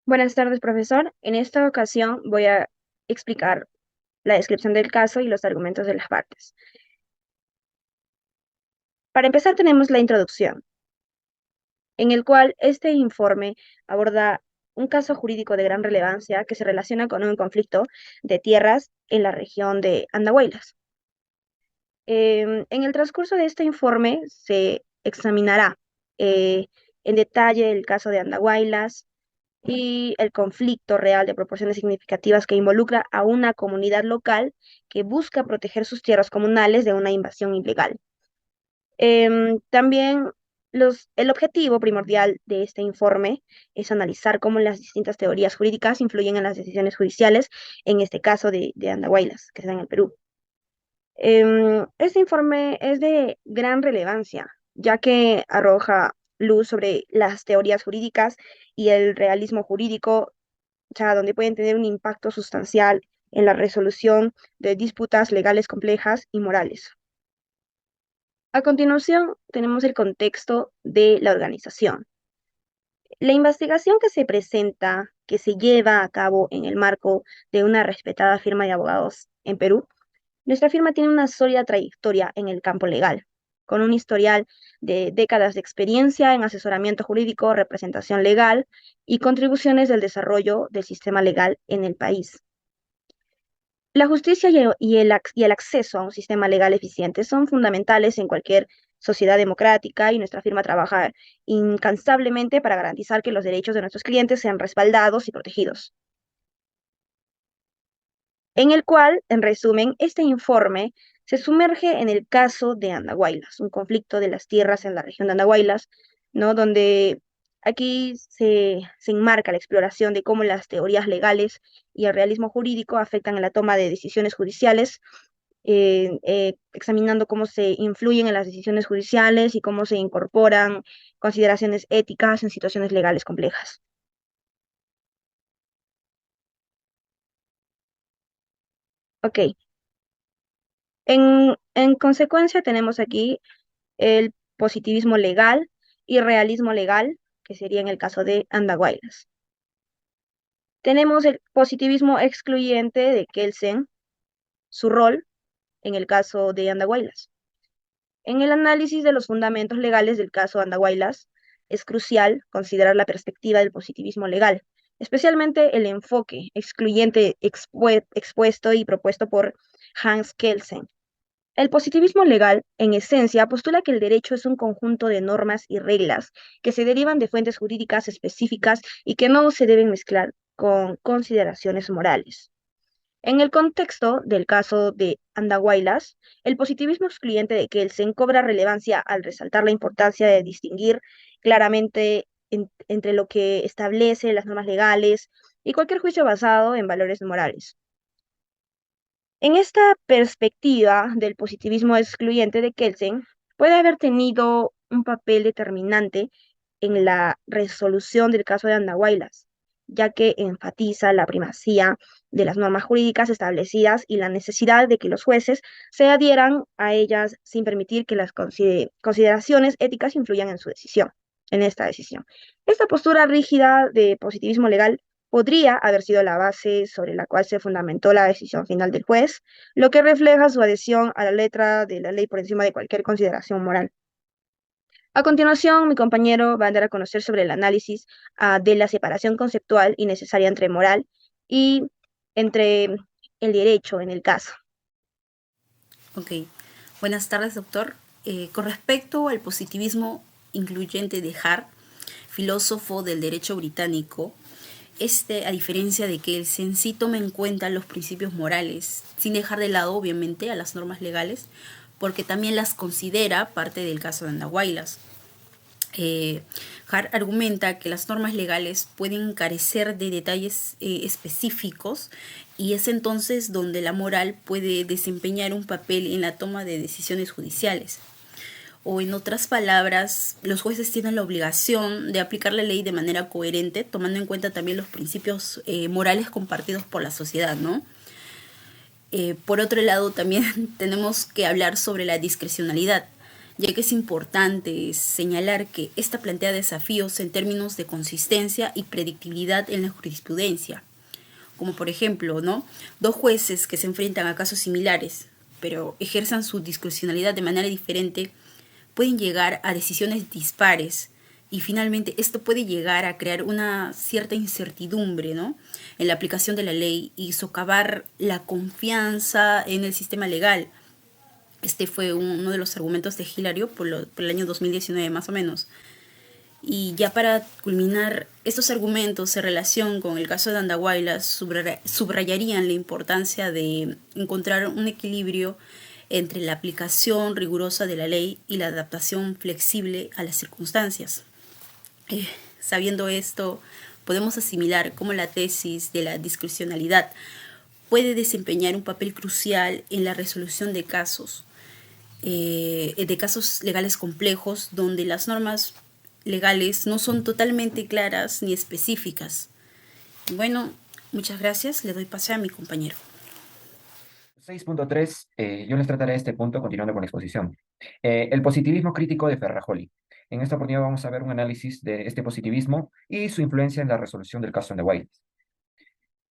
Buenas tardes, profesor. En esta ocasión voy a explicar la descripción del caso y los argumentos de las partes. Para empezar, tenemos la introducción, en el cual este informe aborda un caso jurídico de gran relevancia que se relaciona con un conflicto de tierras en la región de Andahuaylas. En el transcurso de este informe se examinará en detalle el caso de Andahuaylas, y el conflicto real de proporciones significativas que involucra a una comunidad local que busca proteger sus tierras comunales de una invasión ilegal. También el objetivo primordial de este informe es analizar cómo las distintas teorías jurídicas influyen en las decisiones judiciales, en este caso de Andahuaylas, que está en el Perú. Este informe es de gran relevancia, ya que arroja luz sobre las teorías jurídicas y el realismo jurídico, o sea, donde pueden tener un impacto sustancial en la resolución de disputas legales complejas y morales. A continuación, tenemos el contexto de la organización. La investigación que se presenta, que se lleva a cabo en el marco de una respetada firma de abogados en Perú. Nuestra firma tiene una sólida trayectoria en el campo legal, con un historial de décadas de experiencia en asesoramiento jurídico, representación legal y contribuciones del desarrollo del sistema legal en el país. La justicia y el acceso a un sistema legal eficiente son fundamentales en cualquier sociedad democrática, y nuestra firma trabaja incansablemente para garantizar que los derechos de nuestros clientes sean respaldados y protegidos. En el cual, en resumen, este informe se sumerge en el caso de Andahuaylas, un conflicto de las tierras en la región de Andahuaylas, ¿no? Donde aquí se enmarca la exploración de cómo las teorías legales y el realismo jurídico afectan en la toma de decisiones judiciales, examinando cómo se influyen en las decisiones judiciales y cómo se incorporan consideraciones éticas en situaciones legales complejas. Ok, en consecuencia tenemos aquí el positivismo legal y realismo legal, que sería en el caso de Andahuaylas. Tenemos el positivismo excluyente de Kelsen, su rol en el caso de Andahuaylas. En el análisis de los fundamentos legales del caso Andahuaylas, es crucial considerar la perspectiva del positivismo legal, especialmente el enfoque excluyente expuesto y propuesto por Hans Kelsen. El positivismo legal, en esencia, postula que el derecho es un conjunto de normas y reglas que se derivan de fuentes jurídicas específicas y que no se deben mezclar con consideraciones morales. En el contexto del caso de Andahuaylas, el positivismo excluyente de Kelsen cobra relevancia al resaltar la importancia de distinguir claramente entre lo que establece las normas legales y cualquier juicio basado en valores morales. En esta perspectiva del positivismo excluyente de Kelsen, puede haber tenido un papel determinante en la resolución del caso de Andahuaylas, ya que enfatiza la primacía de las normas jurídicas establecidas y la necesidad de que los jueces se adhieran a ellas sin permitir que las consideraciones éticas influyan en su decisión, en esta decisión. Esta postura rígida de positivismo legal podría haber sido la base sobre la cual se fundamentó la decisión final del juez, lo que refleja su adhesión a la letra de la ley por encima de cualquier consideración moral. A continuación, mi compañero va a dar a conocer sobre el análisis de la separación conceptual y necesaria entre moral y entre el derecho en el caso. Ok, buenas tardes, doctor. Con respecto al positivismo incluyente de Hart, filósofo del derecho británico, a diferencia de que sí toma en cuenta los principios morales, sin dejar de lado, obviamente, a las normas legales, porque también las considera parte del caso de Andahuaylas. Hart argumenta que las normas legales pueden carecer de detalles específicos, y es entonces donde la moral puede desempeñar un papel en la toma de decisiones judiciales. O en otras palabras, los jueces tienen la obligación de aplicar la ley de manera coherente, tomando en cuenta también los principios morales compartidos por la sociedad, ¿no? Por otro lado, también tenemos que hablar sobre la discrecionalidad. ya que es importante señalar que esta plantea desafíos en términos de consistencia y predictibilidad en la jurisprudencia, como por ejemplo, ¿no? Dos jueces que se enfrentan a casos similares, pero ejerzan su discrecionalidad de manera diferente, pueden llegar a decisiones dispares y finalmente esto puede llegar a crear una cierta incertidumbre, ¿no? En la aplicación de la ley y socavar la confianza en el sistema legal. Este fue uno de los argumentos de Hilario por el año 2019 más o menos. Y ya para culminar, estos argumentos en relación con el caso de Andahuaylas subrayarían la importancia de encontrar un equilibrio entre la aplicación rigurosa de la ley y la adaptación flexible a las circunstancias. Sabiendo esto, podemos asimilar cómo la tesis de la discrecionalidad puede desempeñar un papel crucial en la resolución de casos legales complejos donde las normas legales no son totalmente claras ni específicas. Bueno, muchas gracias. Le doy pase a mi compañero. 6.3, yo les trataré este punto continuando con la exposición. El positivismo crítico de Ferrajoli. En esta oportunidad vamos a ver un análisis de este positivismo y su influencia en la resolución del caso de Wilde.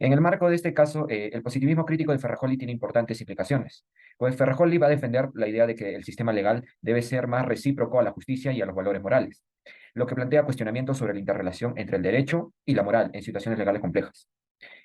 En el marco de este caso, el positivismo crítico de Ferrajoli tiene importantes implicaciones, pues Ferrajoli va a defender la idea de que el sistema legal debe ser más recíproco a la justicia y a los valores morales, lo que plantea cuestionamientos sobre la interrelación entre el derecho y la moral en situaciones legales complejas.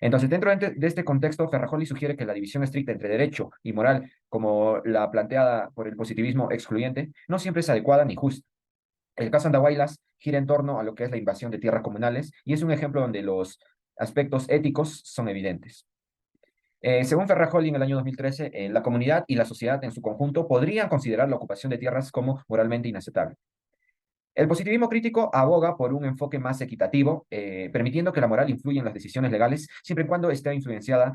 Entonces, dentro de este contexto, Ferrajoli sugiere que la división estricta entre derecho y moral, como la planteada por el positivismo excluyente, no siempre es adecuada ni justa. El caso Andahuaylas gira en torno a lo que es la invasión de tierras comunales y es un ejemplo donde los aspectos éticos son evidentes. Según Ferrajoli, en el año 2013, la comunidad y la sociedad en su conjunto podrían considerar la ocupación de tierras como moralmente inaceptable. El positivismo crítico aboga por un enfoque más equitativo, permitiendo que la moral influya en las decisiones legales, siempre y cuando esté influenciada,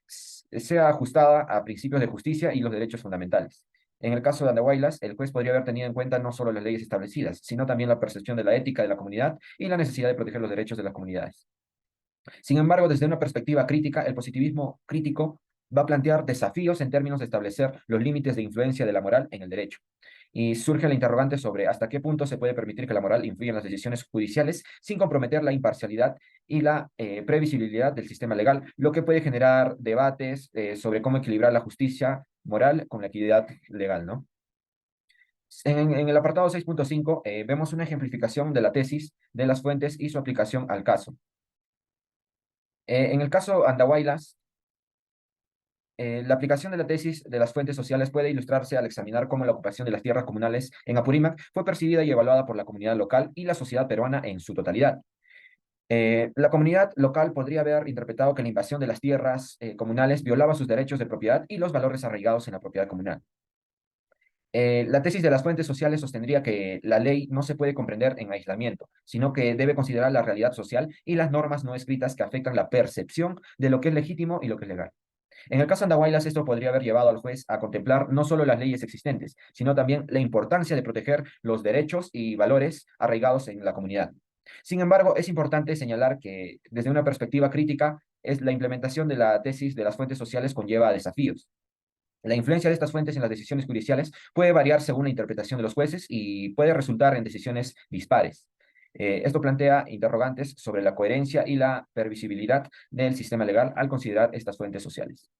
sea ajustada a principios de justicia y los derechos fundamentales. En el caso de Andahuaylas, el juez podría haber tenido en cuenta no solo las leyes establecidas, sino también la percepción de la ética de la comunidad y la necesidad de proteger los derechos de las comunidades. Sin embargo, desde una perspectiva crítica, el positivismo crítico va a plantear desafíos en términos de establecer los límites de influencia de la moral en el derecho. Y surge la interrogante sobre hasta qué punto se puede permitir que la moral influya en las decisiones judiciales sin comprometer la imparcialidad y la previsibilidad del sistema legal, lo que puede generar debates sobre cómo equilibrar la justicia moral con la equidad legal, ¿no? En el apartado 6.5 vemos una ejemplificación de la tesis, de las fuentes y su aplicación al caso. En el caso Andahuaylas, la aplicación de la tesis de las fuentes sociales puede ilustrarse al examinar cómo la ocupación de las tierras comunales en Apurímac fue percibida y evaluada por la comunidad local y la sociedad peruana en su totalidad. La comunidad local podría haber interpretado que la invasión de las tierras comunales violaba sus derechos de propiedad y los valores arraigados en la propiedad comunal. La tesis de las fuentes sociales sostendría que la ley no se puede comprender en aislamiento, sino que debe considerar la realidad social y las normas no escritas que afectan la percepción de lo que es legítimo y lo que es legal. En el caso de Andahuaylas, esto podría haber llevado al juez a contemplar no solo las leyes existentes, sino también la importancia de proteger los derechos y valores arraigados en la comunidad. Sin embargo, es importante señalar que desde una perspectiva crítica, la implementación de la tesis de las fuentes sociales conlleva desafíos. La influencia de estas fuentes en las decisiones judiciales puede variar según la interpretación de los jueces y puede resultar en decisiones dispares. Esto plantea interrogantes sobre la coherencia y la previsibilidad del sistema legal al considerar estas fuentes sociales.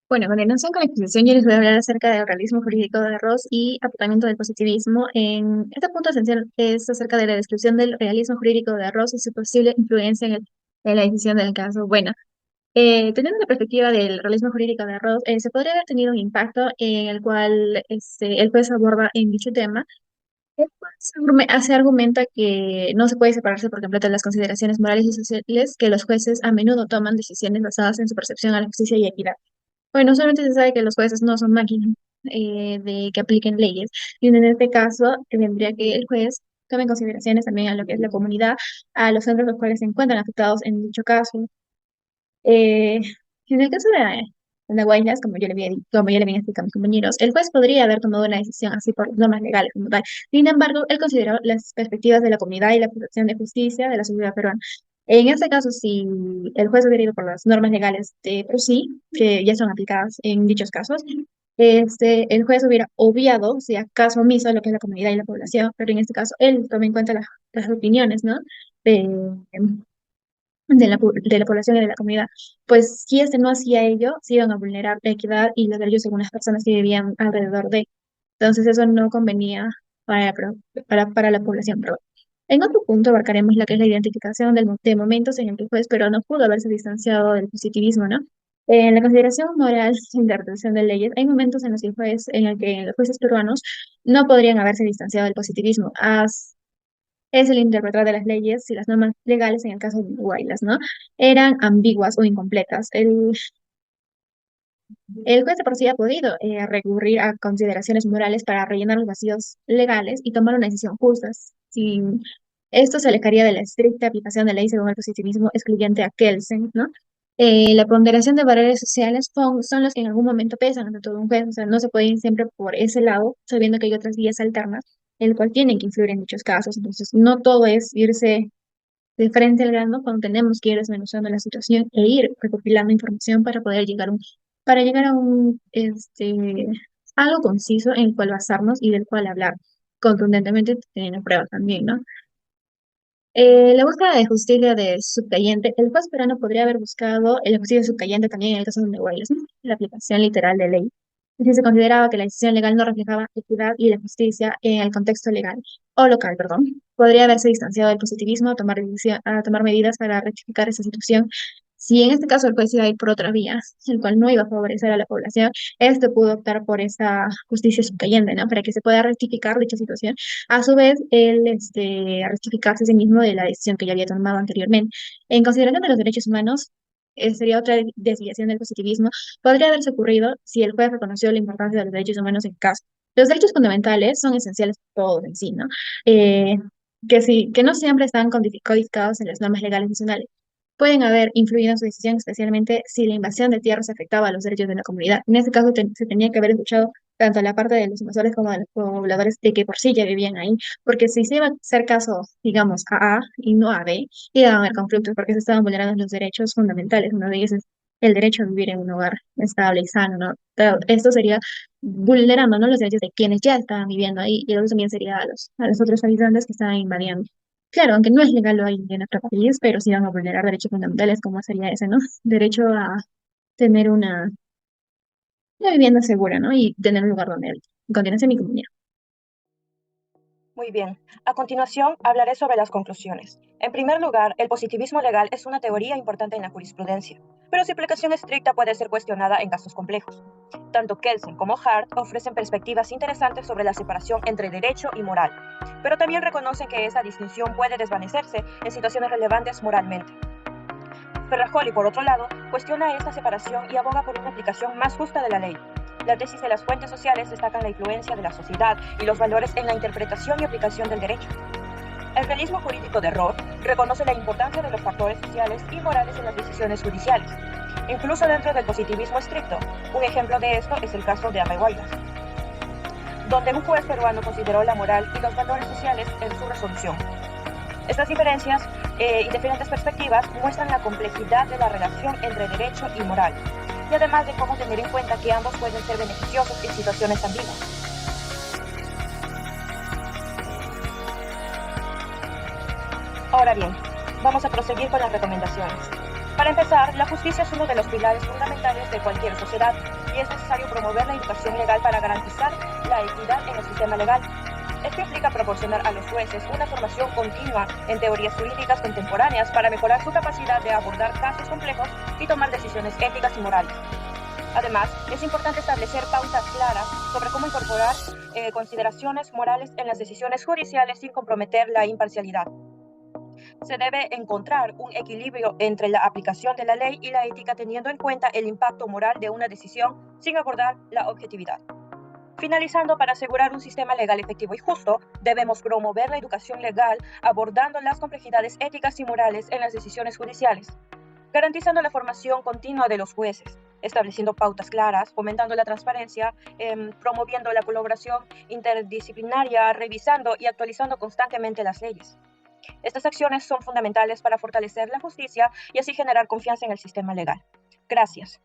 Bueno, a continuación con la exposición, yo les voy a hablar acerca del realismo jurídico de Ross y aplicamiento del positivismo. En este punto esencial es acerca de la descripción del realismo jurídico de Ross y su posible influencia en la decisión del caso. Bueno, teniendo la perspectiva del realismo jurídico de Ross, se podría haber tenido un impacto en el cual el juez aborda en dicho tema. El juez se argumenta que no se puede separarse por completo de las consideraciones morales y sociales, que los jueces a menudo toman decisiones basadas en su percepción a la justicia y equidad. Bueno, solamente se sabe que los jueces no son máquinas de que apliquen leyes, y en este caso tendría que el juez tome en consideraciones también a lo que es la comunidad, a los centros los cuales se encuentran afectados en dicho caso. Eh, en el caso de Guaynas, como yo le había explicado a mis compañeros, el juez podría haber tomado una decisión así por normas legales como tal. Sin embargo, él consideró las perspectivas de la comunidad y la percepción de justicia de la sociedad peruana. En este caso, si el juez hubiera ido por las normas legales de por sí, que ya son aplicadas en dichos casos, el juez hubiera obviado, si acaso omiso, lo que es la comunidad y la población, pero en este caso él toma en cuenta las opiniones, ¿no? De, de la población y de la comunidad. Pues si este no hacía ello, se iban a vulnerar la equidad y los derechos de algunas personas que vivían alrededor de. Entonces eso no convenía para, para la población. Pero en otro punto abarcaremos lo que es la identificación de momentos en el que el juez peruano pudo haberse distanciado del positivismo, ¿no? En la consideración moral e interpretación de leyes, hay momentos en los que en el que los jueces peruanos no podrían haberse distanciado del positivismo. Es el interpretar de las leyes y las normas legales en el caso de Guaylas, ¿no? Eran ambiguas o incompletas. El juez de por sí ha podido recurrir a consideraciones morales para rellenar los vacíos legales y tomar una decisión justa. Sin esto se alejaría de la estricta aplicación de la ley según el positivismo excluyente a Kelsen, ¿no? La ponderación de valores sociales son los que en algún momento pesan ante todo un juez, o sea, no se puede ir siempre por ese lado, sabiendo que hay otras vías alternas, el cual tienen que influir en dichos casos. Entonces, no todo es irse de frente al grano cuando tenemos que ir desmenuzando la situación e ir recopilando información para poder para llegar a algo conciso en el cual basarnos y del cual hablar contundentemente teniendo pruebas también, ¿no? La búsqueda de justicia de subyacente, el juez peruano podría haber buscado el justicia subyacente también en el caso de Guaylas, ¿no? La aplicación literal de ley. Si se consideraba que la decisión legal no reflejaba equidad y la justicia en el contexto legal o local, perdón, podría haberse distanciado del positivismo a tomar medidas para rectificar esa situación. Si en este caso el juez iba a ir por otra vía, el cual no iba a favorecer a la población, este pudo optar por esa justicia subyacente, ¿no? Para que se pueda rectificar dicha situación a su vez, él rectificarse a sí mismo de la decisión que ya había tomado anteriormente. En consideración de los derechos humanos, sería otra desviación del positivismo, podría haberse ocurrido si el juez reconoció la importancia de los derechos humanos en caso. Los derechos fundamentales son esenciales para todos en sí, ¿no? Eh, que no siempre están codificados en las normas legales nacionales. Pueden haber influido en su decisión, especialmente si la invasión de tierras afectaba a los derechos de la comunidad. En este caso, se tenía que haber escuchado tanto la parte de los invasores como de los pobladores de que por sí ya vivían ahí, porque si se iba a hacer caso, digamos, a A y no a B, iban a haber conflictos porque se estaban vulnerando los derechos fundamentales. Uno de ellos es el derecho a vivir en un hogar estable y sano, ¿no? Pero esto sería vulnerando, ¿no?, los derechos de quienes ya estaban viviendo ahí, y luego también sería a los otros habitantes que estaban invadiendo. Claro, aunque no es legal lo hay en nuestro país, pero sí van a vulnerar derechos fundamentales, como sería ese, ¿no? Derecho a tener una vivienda segura, ¿no? Y tener un lugar donde habitar. En continuación, mi comunidad. Muy bien. A continuación, hablaré sobre las conclusiones. En primer lugar, el positivismo legal es una teoría importante en la jurisprudencia, pero su aplicación estricta puede ser cuestionada en casos complejos. Tanto Kelsen como Hart ofrecen perspectivas interesantes sobre la separación entre derecho y moral, pero también reconocen que esa distinción puede desvanecerse en situaciones relevantes moralmente. Ferrajoli, por otro lado, cuestiona esta separación y aboga por una aplicación más justa de la ley. La tesis de las fuentes sociales destacan la influencia de la sociedad y los valores en la interpretación y aplicación del derecho. El realismo jurídico de Roth reconoce la importancia de los factores sociales y morales en las decisiones judiciales, incluso dentro del positivismo estricto. Un ejemplo de esto es el caso de Guaylas, donde un juez peruano consideró la moral y los valores sociales en su resolución. Estas diferencias y diferentes perspectivas muestran la complejidad de la relación entre derecho y moral, y además de cómo tener en cuenta que ambos pueden ser beneficiosos en situaciones ambiguas. Ahora bien, vamos a proseguir con las recomendaciones. Para empezar, la justicia es uno de los pilares fundamentales de cualquier sociedad y es necesario promover la educación legal para garantizar la equidad en el sistema legal. Esto implica proporcionar a los jueces una formación continua en teorías jurídicas contemporáneas para mejorar su capacidad de abordar casos complejos y tomar decisiones éticas y morales. Además, es importante establecer pautas claras sobre cómo incorporar consideraciones morales en las decisiones judiciales sin comprometer la imparcialidad. Se debe encontrar un equilibrio entre la aplicación de la ley y la ética, teniendo en cuenta el impacto moral de una decisión sin abordar la objetividad. Finalizando, para asegurar un sistema legal efectivo y justo, debemos promover la educación legal abordando las complejidades éticas y morales en las decisiones judiciales, garantizando la formación continua de los jueces, estableciendo pautas claras, fomentando la transparencia, promoviendo la colaboración interdisciplinaria, revisando y actualizando constantemente las leyes. Estas acciones son fundamentales para fortalecer la justicia y así generar confianza en el sistema legal. Gracias.